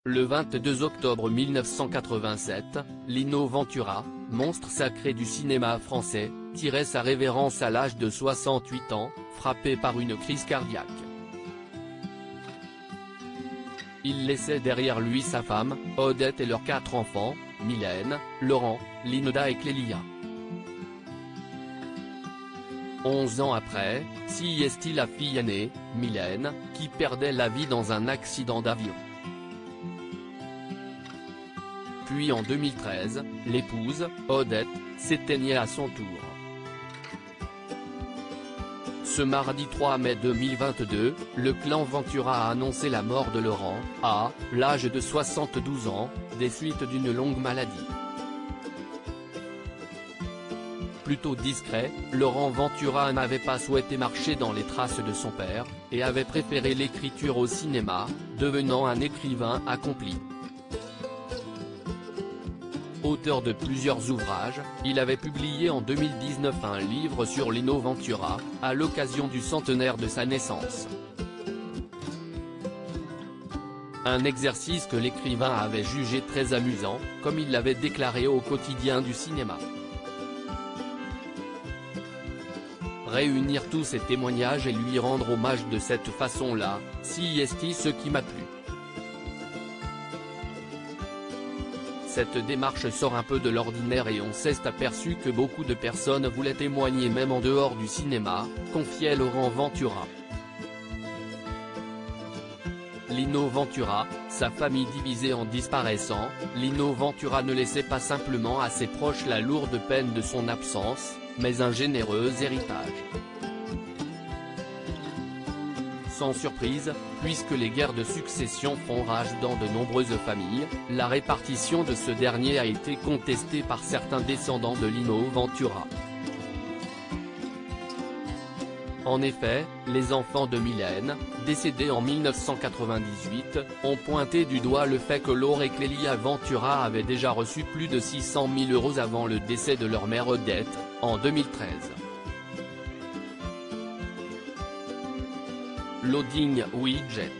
Le 22 octobre 1987, Lino Ventura, monstre sacré du cinéma français, tirait sa révérence à l'âge de 68 ans, frappé par une crise cardiaque. Il laissait derrière lui sa femme, Odette et leurs 4 enfants, Mylène, Laurent, Linoda et Clélia. 11 ans après, est la fille aînée, Mylène, qui perdait la vie dans un accident d'avion. Puis en 2013, l'épouse, Odette, s'éteignait à son tour. Ce mardi 3 mai 2022, le clan Ventura a annoncé la mort de Laurent, à l'âge de 72 ans, des suites d'une longue maladie. Plutôt discret, Laurent Ventura n'avait pas souhaité marcher dans les traces de son père, et avait préféré l'écriture au cinéma, devenant un écrivain accompli. Auteur de plusieurs ouvrages, il avait publié en 2019 un livre sur Lino Ventura, à l'occasion du centenaire de sa naissance. Un exercice que l'écrivain avait jugé très amusant, comme il l'avait déclaré au quotidien du cinéma. Réunir tous ces témoignages et lui rendre hommage de cette façon-là, c'est ce qui m'a plu. Cette démarche sort un peu de l'ordinaire et on s'est aperçu que beaucoup de personnes voulaient témoigner même en dehors du cinéma, confiait Laurent Ventura. Lino Ventura, sa famille divisée en disparaissant, Lino Ventura ne laissait pas simplement à ses proches la lourde peine de son absence, mais un généreux héritage. Sans surprise, puisque les guerres de succession font rage dans de nombreuses familles, la répartition de ce dernier a été contestée par certains descendants de Lino Ventura. En effet, les enfants de Mylène, décédés en 1998, ont pointé du doigt le fait que Laure et Clélia Ventura avaient déjà reçu plus de 600 000 € avant le décès de leur mère Odette, en 2013. Loading Widget.